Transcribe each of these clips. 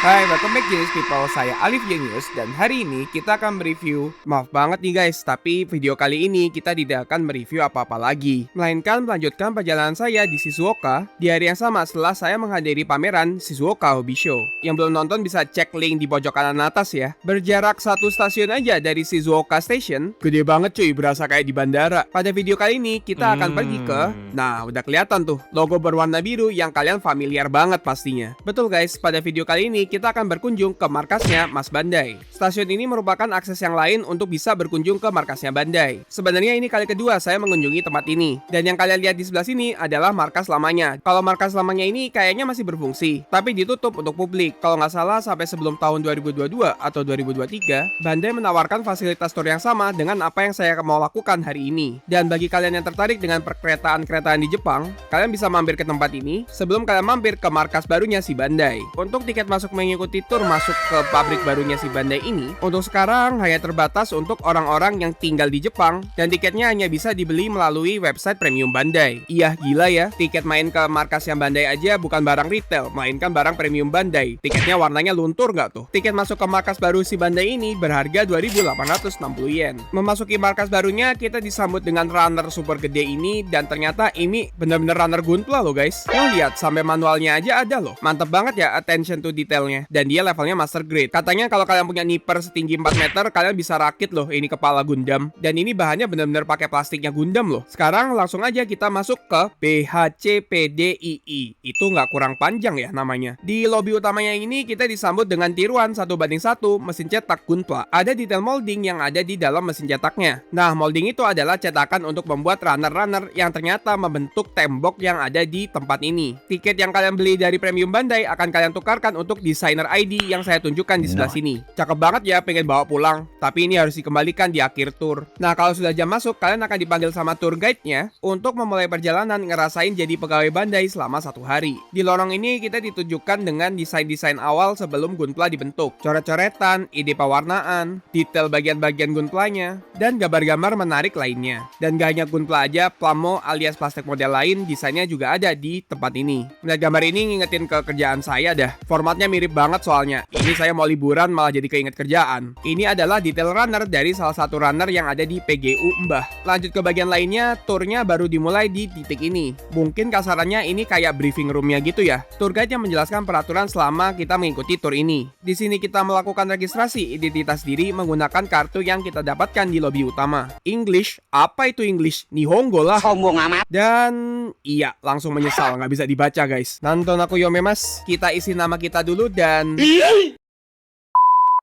Hai, welcome back Genius People, saya Alif Genius dan hari ini kita akan mereview. Maaf banget nih guys, tapi video kali ini kita tidak akan mereview apa-apa lagi, melainkan melanjutkan perjalanan saya di Shizuoka di hari yang sama setelah saya menghadiri pameran Shizuoka Hobby Show. Yang belum nonton bisa cek link di pojok kanan atas ya. Berjarak satu stasiun aja dari Shizuoka Station, gede banget cuy, berasa kayak di bandara. Pada video kali ini kita akan pergi ke, nah udah kelihatan tuh, logo berwarna biru yang kalian familiar banget pastinya. Betul guys, pada video kali ini kita akan berkunjung ke markasnya Mas Bandai. Stasiun ini merupakan akses yang lain untuk bisa berkunjung ke markasnya Bandai. Sebenarnya ini kali kedua saya mengunjungi tempat ini. Dan yang kalian lihat di sebelah sini adalah markas lamanya. Kalau markas lamanya ini kayaknya masih berfungsi, tapi ditutup untuk publik. Kalau nggak salah sampai sebelum tahun 2022 atau 2023, Bandai menawarkan fasilitas tour yang sama dengan apa yang saya mau lakukan hari ini. Dan bagi kalian yang tertarik dengan perkeretaan-keretaan di Jepang, kalian bisa mampir ke tempat ini sebelum kalian mampir ke markas barunya si Bandai. Untuk tiket masuk mengikuti tur masuk ke pabrik barunya si Bandai ini, untuk sekarang hanya terbatas untuk orang-orang yang tinggal di Jepang dan tiketnya hanya bisa dibeli melalui website premium Bandai. Iya gila ya, tiket main ke markas yang Bandai aja bukan barang retail, melainkan barang premium Bandai. Tiketnya warnanya luntur nggak tuh? Tiket masuk ke markas baru si Bandai ini berharga 2.860 yen. Memasuki markas barunya kita disambut dengan runner super gede ini dan ternyata ini bener-bener runner Gunpla loh guys. Lo lihat sampai manualnya aja ada loh. Mantep banget ya attention to detailnya. Dan dia levelnya master grade. Katanya kalau kalian punya nipper setinggi 4 meter, kalian bisa rakit loh ini kepala Gundam. Dan ini bahannya benar-benar pakai plastiknya Gundam loh. Sekarang langsung aja kita masuk ke BHCPDII. Itu nggak kurang panjang ya namanya. Di lobby utamanya ini kita disambut dengan tiruan 1:1 mesin cetak Gunpla. Ada detail molding yang ada di dalam mesin cetaknya. Nah, molding itu adalah cetakan untuk membuat runner-runner yang ternyata membentuk tembok yang ada di tempat ini. Tiket yang kalian beli dari Premium Bandai akan kalian tukarkan untuk designer ID yang saya tunjukkan di sebelah sini. Cakep banget ya, pengen bawa pulang. Tapi ini harus dikembalikan di akhir tour. Nah, kalau sudah jam masuk, kalian akan dipanggil sama tour guide-nya untuk memulai perjalanan ngerasain jadi pegawai Bandai selama 1 hari. Di lorong ini kita ditunjukkan dengan desain-desain awal sebelum Gunpla dibentuk. Coret-coretan, ide pewarnaan, detail bagian-bagian Gunplanya, dan gambar-gambar menarik lainnya. Dan gak hanya Gunpla aja, plamo alias plastik model lain desainnya juga ada di tempat ini. Nah, gambar ini ngingetin ke kerjaan saya dah. Formatnya mirip banget soalnya. Ini saya mau liburan malah jadi keinget kerjaan. Ini adalah detail runner dari salah satu runner yang ada di PGU Mbah. Lanjut ke bagian lainnya, turnya baru dimulai di titik ini. Mungkin kasarannya ini kayak briefing roomnya gitu ya. Tour guide yang menjelaskan peraturan selama kita mengikuti tour ini. Di sini kita melakukan registrasi identitas diri menggunakan kartu yang kita dapatkan di lobi utama. English? Apa itu English? Nihongo lah. Sombong amat. Dan iya, langsung menyesal nggak bisa dibaca guys. Nanton aku yomemas. Kita isi nama kita dulu dan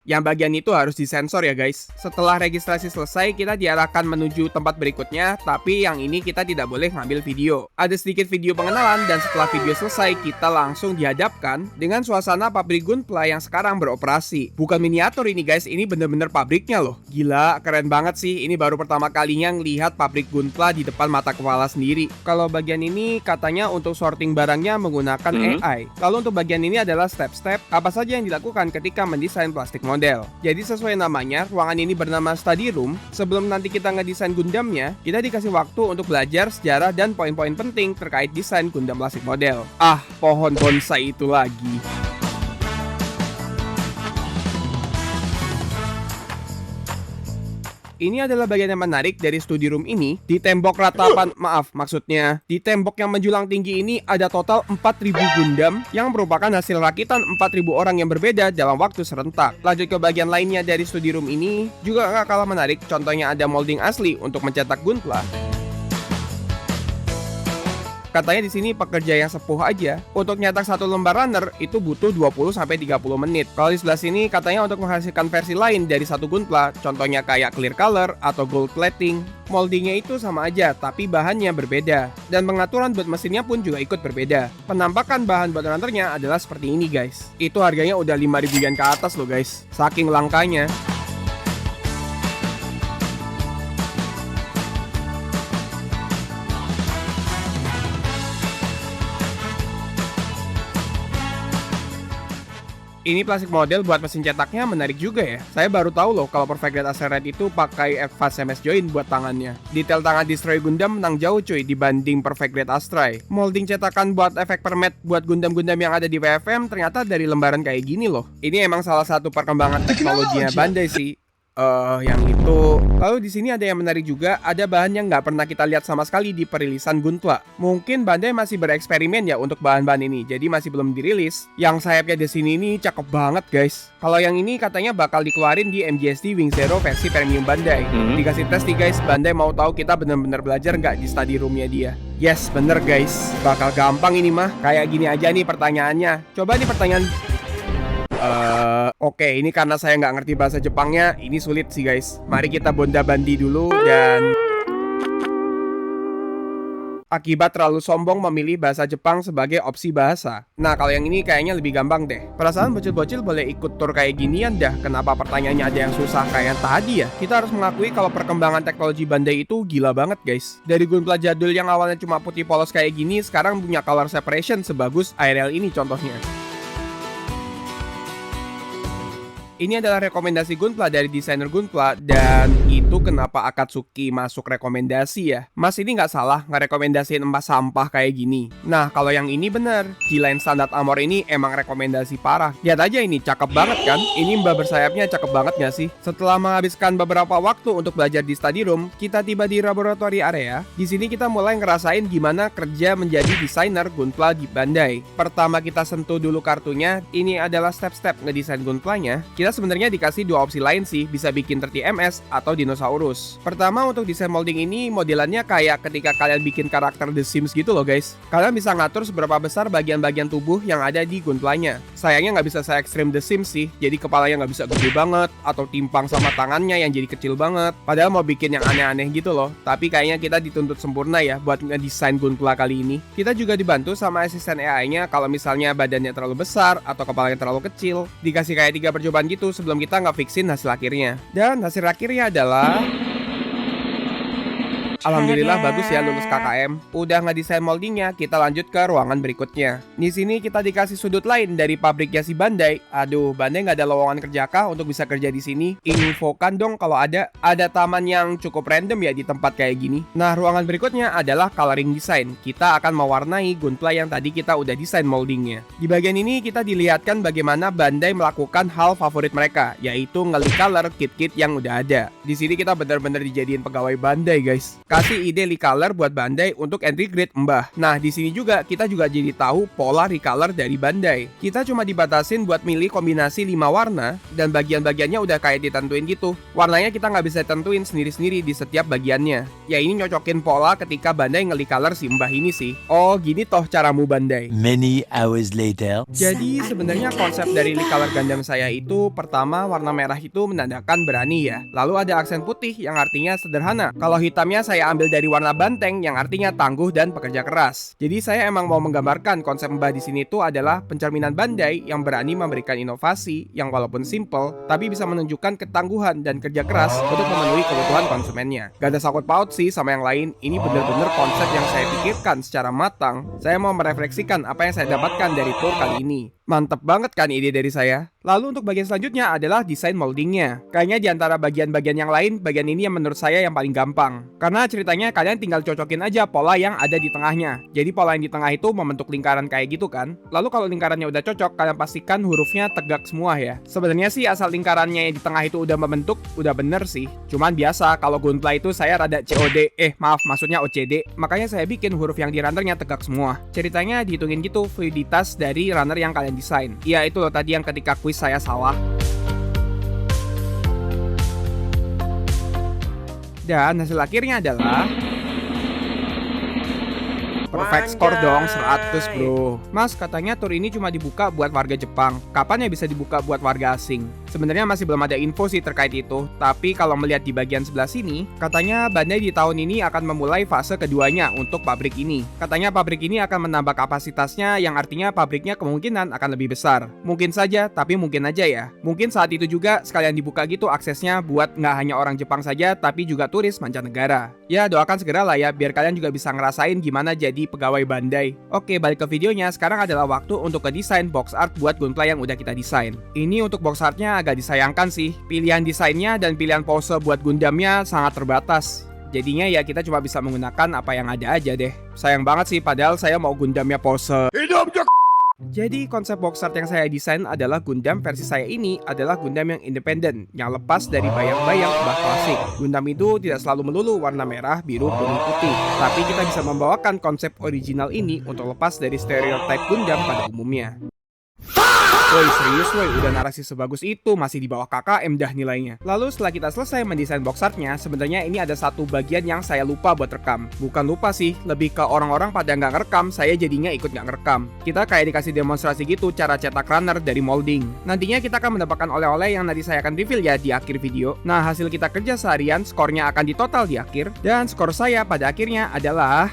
yang bagian itu harus disensor ya guys. Setelah registrasi selesai, kita diarahkan menuju tempat berikutnya, tapi yang ini kita tidak boleh ngambil video. Ada sedikit video pengenalan dan setelah video selesai, kita langsung dihadapkan dengan suasana pabrik Gunpla yang sekarang beroperasi. Bukan miniatur ini guys, ini bener-bener pabriknya loh. Gila, keren banget sih. Ini baru pertama kalinya ngelihat pabrik Gunpla di depan mata kepala sendiri. Kalau bagian ini katanya untuk sorting barangnya menggunakan AI. Lalu untuk bagian ini adalah step-step apa saja yang dilakukan ketika mendesain plastik model. Jadi sesuai namanya, ruangan ini bernama study room. Sebelum nanti kita ngedesain Gundamnya, kita dikasih waktu untuk belajar sejarah dan poin-poin penting terkait desain Gundam plastik model. Ah, pohon bonsai itu lagi. Ini adalah bagian yang menarik dari study room ini. Di tembok ratapan, di tembok yang menjulang tinggi ini ada total 4.000 Gundam yang merupakan hasil rakitan 4.000 orang yang berbeda dalam waktu serentak. Lanjut ke bagian lainnya dari study room ini, juga gak kalah menarik. Contohnya ada molding asli untuk mencetak Gunpla. Katanya di sini pekerja yang sepuh aja untuk nyetak satu lembar runner itu butuh 20-30 menit. Kalau di sebelah sini katanya untuk menghasilkan versi lain dari satu Gunpla, contohnya kayak clear color atau gold plating, moldingnya itu sama aja tapi bahannya berbeda. Dan pengaturan buat mesinnya pun juga ikut berbeda. Penampakan bahan buat runnernya adalah seperti ini guys. Itu harganya udah 5.000 yen ke atas loh guys. Saking langkanya. Ini plastik model buat mesin cetaknya menarik juga ya. Saya baru tahu loh kalau Perfect Grade Astray Red itu pakai Advanced MS Joint buat tangannya. Detail tangan Destroy Gundam menang jauh cuy dibanding Perfect Grade Astray. Molding cetakan buat efek permet buat Gundam-Gundam yang ada di WFM ternyata dari lembaran kayak gini loh. Ini emang salah satu perkembangan teknologinya Bandai sih. Yang itu. Lalu di sini ada yang menarik juga, ada bahan yang nggak pernah kita lihat sama sekali di perilisan Gunpla. Mungkin Bandai masih bereksperimen ya untuk bahan-bahan ini, jadi masih belum dirilis. Yang sayapnya di sini ini cakep banget guys. Kalau yang ini katanya bakal dikeluarin di MGST Wing Zero versi premium Bandai. Dikasih tes nih guys, Bandai mau tahu kita bener-bener belajar nggak di study roomnya dia. Yes, bener guys. Bakal gampang ini mah. Kayak gini aja nih pertanyaannya. Coba nih pertanyaan. Oke, ini karena saya nggak ngerti bahasa Jepangnya, ini sulit sih guys. Mari kita bonda-bandi dulu dan... Akibat terlalu sombong memilih bahasa Jepang sebagai opsi bahasa. Nah, kalau yang ini kayaknya lebih gampang deh. Perasaan bocil-bocil boleh ikut tur kayak ginian dah. Kenapa pertanyaannya ada yang susah kayak yang tadi ya? Kita harus mengakui kalau perkembangan teknologi Bandai itu gila banget guys. Dari Gunpla jadul yang awalnya cuma putih polos kayak gini, sekarang punya color separation sebagus ARL ini contohnya. Ini adalah rekomendasi Gunpla dari desainer Gunpla, dan itu kenapa Akatsuki masuk rekomendasi ya. Mas ini nggak salah ngerekomendasiin emas sampah kayak gini. Nah kalau yang ini bener, G-Line Standard Armor ini emang rekomendasi parah. Lihat aja ini, cakep banget kan? Ini mbak bersayapnya cakep banget nggak sih? Setelah menghabiskan beberapa waktu untuk belajar di study room, kita tiba di laboratory area. Di sini kita mulai ngerasain gimana kerja menjadi desainer Gunpla di Bandai. Pertama kita sentuh dulu kartunya, ini adalah step-step ngedesain Gunplanya. Kita sebenarnya dikasih dua opsi lain sih, bisa bikin 30MS atau dinosaurus. Pertama untuk desain molding ini modelannya kayak ketika kalian bikin karakter The Sims gitu loh guys. Kalian bisa ngatur seberapa besar bagian-bagian tubuh yang ada di Gunplanya. Sayangnya nggak bisa se ekstrim The Sims sih, jadi kepalanya nggak bisa gede banget atau timpang sama tangannya yang jadi kecil banget. Padahal mau bikin yang aneh-aneh gitu loh. Tapi kayaknya kita dituntut sempurna ya buat ngedesain Gunpla kali ini. Kita juga dibantu sama asisten AI-nya kalau misalnya badannya terlalu besar atau kepalanya terlalu kecil. Dikasih kayak 3 percobaan gitu sebelum kita nge-fixin hasil akhirnya. Dan hasil akhirnya adalah... Alhamdulillah bagus ya lulus KKM. Udah ngedesain moldingnya, kita lanjut ke ruangan berikutnya. Di sini kita dikasih sudut lain dari pabriknya si Bandai. Aduh, Bandai nggak ada lowongan kerja kah untuk bisa kerja di sini? Infokan dong kalau ada. Ada taman yang cukup random ya di tempat kayak gini. Nah, ruangan berikutnya adalah coloring design. Kita akan mewarnai Gunpla yang tadi kita udah desain moldingnya. Di bagian ini kita dilihatkan bagaimana Bandai melakukan hal favorit mereka, yaitu nge-color kit-kit yang udah ada. Di sini kita benar-benar dijadiin pegawai Bandai guys. Kasih ide recolor buat Bandai untuk entry grade Mbah. Nah, di sini juga kita juga jadi tahu pola recolor dari Bandai. Kita cuma dibatasin buat milih kombinasi 5 warna dan bagian-bagiannya udah kayak ditentuin gitu. Warnanya kita nggak bisa tentuin sendiri-sendiri di setiap bagiannya. Ya ini nyocokin pola ketika Bandai nge-recolor si Mbah ini sih. Oh, gini toh caramu Bandai. Many hours later. Jadi sebenarnya konsep dari recolor Gundam saya itu pertama warna merah itu menandakan berani ya. Lalu ada aksen putih yang artinya sederhana. Kalau hitamnya saya ambil dari warna banteng yang artinya tangguh dan pekerja keras. Jadi saya emang mau menggambarkan konsep Mbah di sini itu adalah pencerminan Bandai yang berani memberikan inovasi yang walaupun simple tapi bisa menunjukkan ketangguhan dan kerja keras untuk memenuhi kebutuhan konsumennya. Gak ada sangkut paut sih sama yang lain. Ini bener-bener konsep yang saya pikirkan secara matang. Saya mau merefleksikan apa yang saya dapatkan dari tour kali ini. Mantep banget kan ide dari saya. Lalu untuk bagian selanjutnya adalah desain moldingnya. Kayaknya di antara bagian-bagian yang lain, bagian ini yang menurut saya yang paling gampang. Karena ceritanya kalian tinggal cocokin aja pola yang ada di tengahnya. Jadi pola yang di tengah itu membentuk lingkaran kayak gitu kan. Lalu kalau lingkarannya udah cocok, kalian pastikan hurufnya tegak semua ya. Sebenarnya sih asal lingkarannya yang di tengah itu udah membentuk, udah bener sih. Cuman biasa kalau Gunpla itu saya rada COD, maksudnya OCD. Makanya saya bikin huruf yang di runnernya tegak semua. Ceritanya dihitungin gitu fluiditas dari runner yang kalian desain. Iya itu loh tadi yang ketika quiz saya salah. Dan hasil akhirnya adalah perfect score dong, 100 bro. Mas katanya tur ini cuma dibuka buat warga Jepang. Kapan ya bisa dibuka buat warga asing? Sebenarnya masih belum ada info sih terkait itu, tapi kalau melihat di bagian sebelah sini, katanya Bandai di tahun ini akan memulai fase keduanya untuk pabrik ini. Katanya pabrik ini akan menambah kapasitasnya, yang artinya pabriknya kemungkinan akan lebih besar. Mungkin saja, tapi mungkin aja ya. Mungkin saat itu juga sekalian dibuka gitu aksesnya buat nggak hanya orang Jepang saja, tapi juga turis mancanegara. Ya doakan segera lah ya, biar kalian juga bisa ngerasain gimana jadi pegawai Bandai. Oke, balik ke videonya. Sekarang adalah waktu untuk ngedesain box art buat Gunpla yang udah kita desain. Ini untuk box artnya agak disayangkan sih. Pilihan desainnya dan pilihan pose buat Gundamnya sangat terbatas. Jadinya ya kita cuma bisa menggunakan apa yang ada aja deh. Sayang banget sih, padahal saya mau Gundamnya pose. Jadi konsep box art yang saya desain adalah Gundam versi saya ini adalah Gundam yang independen, yang lepas dari bayang-bayang bah klasik. Gundam itu tidak selalu melulu warna merah, biru, kuning, putih, tapi kita bisa membawakan konsep original ini untuk lepas dari stereotip Gundam pada umumnya. Woi serius woi, udah narasi sebagus itu masih di bawah KKM dah nilainya. Lalu setelah kita selesai mendesain box artnya, sebenarnya ini ada satu bagian yang saya lupa buat rekam. Bukan lupa sih, lebih ke orang-orang pada nggak ngerekam, saya jadinya ikut nggak ngerekam. Kita kayak dikasih demonstrasi gitu cara cetak runner dari molding. Nantinya kita akan mendapatkan oleh-oleh yang nanti saya akan reveal ya di akhir video. Nah hasil kita kerja seharian, skornya akan ditotal di akhir. Dan skor saya pada akhirnya adalah...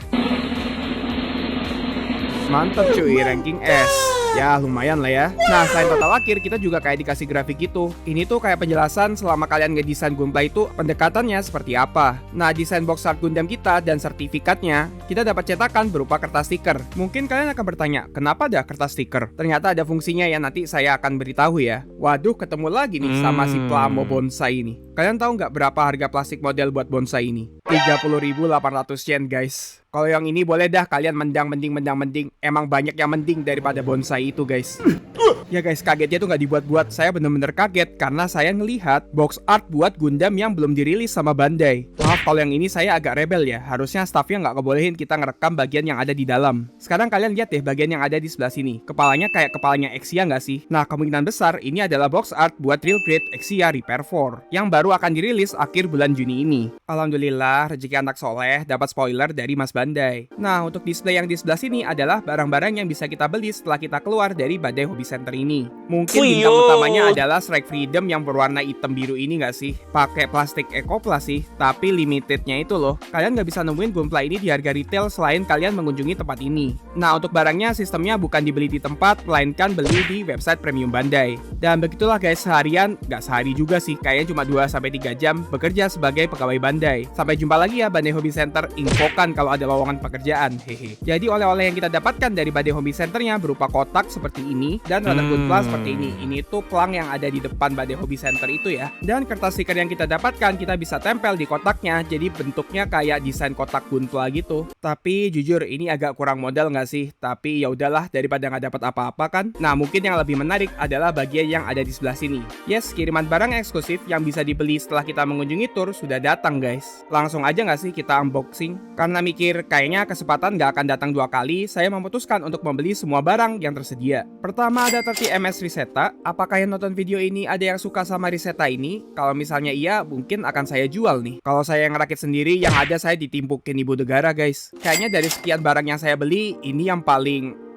Mantap cuy, ranking S. Ya lumayan lah ya. Nah selain total akhir, kita juga kayak dikasih grafik gitu. Ini tuh kayak penjelasan selama kalian ngedesain Gunpla itu pendekatannya seperti apa. Nah desain box art Gundam kita dan sertifikatnya kita dapat cetakan berupa kertas stiker. Mungkin kalian akan bertanya, kenapa ada kertas stiker? Ternyata ada fungsinya yang nanti saya akan beritahu ya. Waduh, ketemu lagi nih sama si Plamo bonsai ini. Kalian tahu nggak berapa harga plastik model buat bonsai ini? 30.800 yen guys. Kalau yang ini boleh dah kalian mending. Emang banyak yang mending daripada bonsai itu guys. Ya guys, kagetnya tuh nggak dibuat-buat. Saya bener-bener kaget karena saya ngelihat box art buat Gundam yang belum dirilis sama Bandai. Maaf kalau yang ini saya agak rebel ya. Harusnya staffnya nggak kebolehin kita ngerekam bagian yang ada di dalam. Sekarang kalian lihat deh bagian yang ada di sebelah sini. Kepalanya kayak kepalanya Exia nggak sih? Nah kemungkinan besar ini adalah box art buat Real Grade Exia Repair 4 yang baru akan dirilis akhir bulan Juni ini. Alhamdulillah rezeki anak soleh dapat spoiler dari Mas Bandai. Nah untuk display yang di sebelah sini adalah barang-barang yang bisa kita beli setelah kita keluar dari Bandai Hobby Center ini. Mungkin bintang utamanya adalah Strike Freedom yang berwarna hitam biru ini nggak sih? Pakai plastik Ecoplas sih, tapi limitednya itu loh. Kalian nggak bisa nemuin Gunpla ini di harga retail selain kalian mengunjungi tempat ini. Nah untuk barangnya sistemnya bukan dibeli di tempat, melainkan beli di website premium Bandai. Dan begitulah guys, seharian, nggak sehari juga sih, kayaknya cuma 2-3 jam bekerja sebagai pegawai Bandai. Sampai jumpa lagi ya Bandai Hobby Center, infokan kalau ada lowongan pekerjaan, hehe. Jadi oleh-oleh yang kita dapatkan dari Bandai Hobby Centernya berupa kotak seperti ini dan runner Gunpla seperti ini. Ini tuh pelang yang ada di depan Bandai Hobby Center itu ya. Dan kertas stiker yang kita dapatkan kita bisa tempel di kotaknya, jadi bentuknya kayak desain kotak Gunpla gitu. Tapi jujur ini agak kurang modal nggak sih? Tapi ya udahlah daripada nggak dapat apa-apa kan. Nah mungkin yang lebih menarik adalah bagian yang ada di sebelah sini. Yes, kiriman barang eksklusif yang bisa dibeli setelah kita mengunjungi tour sudah datang guys. Langsung aja nggak sih kita unboxing? Karena mikir kayaknya kesempatan nggak akan datang 2 kali, saya memutuskan untuk membeli semua barang yang tersedia. Pertama ada 30ms Riseta. Apakah yang nonton video ini ada yang suka sama Riseta ini? Kalau misalnya iya, mungkin akan saya jual nih. Kalau saya yang ngerakit sendiri, yang ada saya ditimpukin ibu negara guys. Kayaknya dari sekian barang yang saya beli, ini yang paling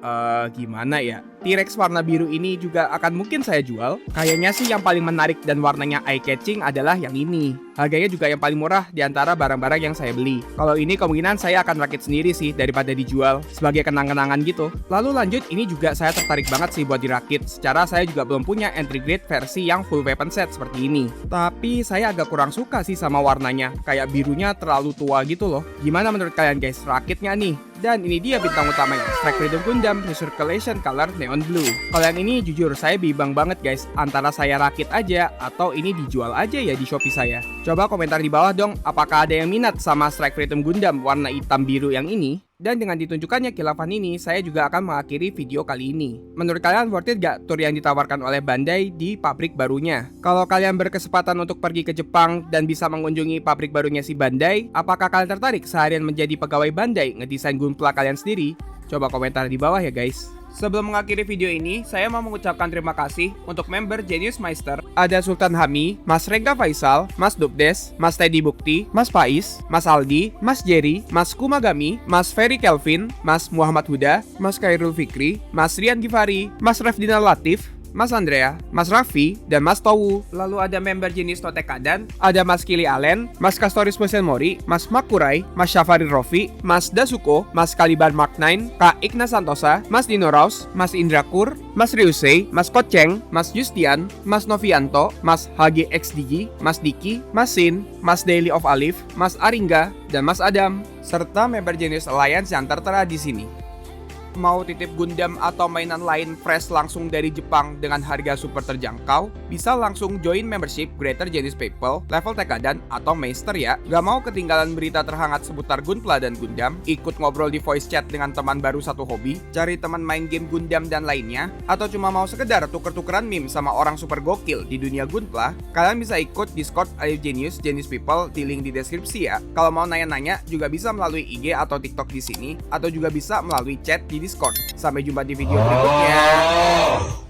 gimana ya? T-Rex warna biru ini juga akan mungkin saya jual. Kayaknya sih yang paling menarik dan warnanya eye-catching adalah yang ini. Harganya juga yang paling murah di antara barang-barang yang saya beli. Kalau ini kemungkinan saya akan rakit sendiri sih daripada dijual sebagai kenang-kenangan gitu. Lalu lanjut, ini juga saya tertarik banget sih buat dirakit. Secara saya juga belum punya entry grade versi yang full weapon set seperti ini. Tapi saya agak kurang suka sih sama warnanya. Kayak birunya terlalu tua gitu loh. Gimana menurut kalian guys? Rakitnya nih. Dan ini dia bintang utamanya, Strike Freedom Gundam Recirculation Color Neon Blue. Kalau yang ini jujur saya bimbang banget guys, antara saya rakit aja atau ini dijual aja ya di Shopee saya. Coba komentar di bawah dong, apakah ada yang minat sama Strike Freedom Gundam warna hitam biru yang ini? Dan dengan ditunjukkannya kilafan ini, saya juga akan mengakhiri video kali ini. Menurut kalian worth it gak tour yang ditawarkan oleh Bandai di pabrik barunya? Kalau kalian berkesempatan untuk pergi ke Jepang dan bisa mengunjungi pabrik barunya si Bandai, apakah kalian tertarik seharian menjadi pegawai Bandai ngedesain Gunpla kalian sendiri? Coba komentar di bawah ya guys. Sebelum mengakhiri video ini, saya mau mengucapkan terima kasih untuk member Genius Meister. Ada Sultan Hami, Mas Rengga Faisal, Mas Dubdes, Mas Teddy Bukti, Mas Faiz, Mas Aldi, Mas Jerry, Mas Kumagami, Mas Ferry Kelvin, Mas Muhammad Huda, Mas Khairul Fikri, Mas Rian Gifari, Mas Refdina Latif, Mas Andrea, Mas Raffi, dan Mas Towu. Lalu ada member jenis Totekadan, ada Mas Kili Allen, Mas Kastoris Mesin Mori, Mas Makurai, Mas Syafari Rofi, Mas Dasuko, Mas Kaliban Mark 9, Kak Igna Santosa, Mas Dino Raus, Mas Indra Kur, Mas Ryusei, Mas Koceng, Mas Justian, Mas Novianto, Mas HGXDG, Mas Diki, Mas Sin, Mas Daily of Alif, Mas Aringga, dan Mas Adam, serta member jenis Alliance yang tertera di sini. Mau titip Gundam atau mainan lain fresh langsung dari Jepang dengan harga super terjangkau? Bisa langsung join membership Greater Genis People, level Tekadan atau Meister ya. Gak mau ketinggalan berita terhangat seputar Gunpla dan Gundam? Ikut ngobrol di voice chat dengan teman baru satu hobi? Cari teman main game Gundam dan lainnya? Atau cuma mau sekedar tuker-tukeran meme sama orang super gokil di dunia Gunpla? Kalian bisa ikut Discord Alif Genius Genis People di link di deskripsi ya. Kalau mau nanya-nanya juga bisa melalui IG atau TikTok di sini, atau juga bisa melalui chat di Discord. Sampai jumpa di video berikutnya.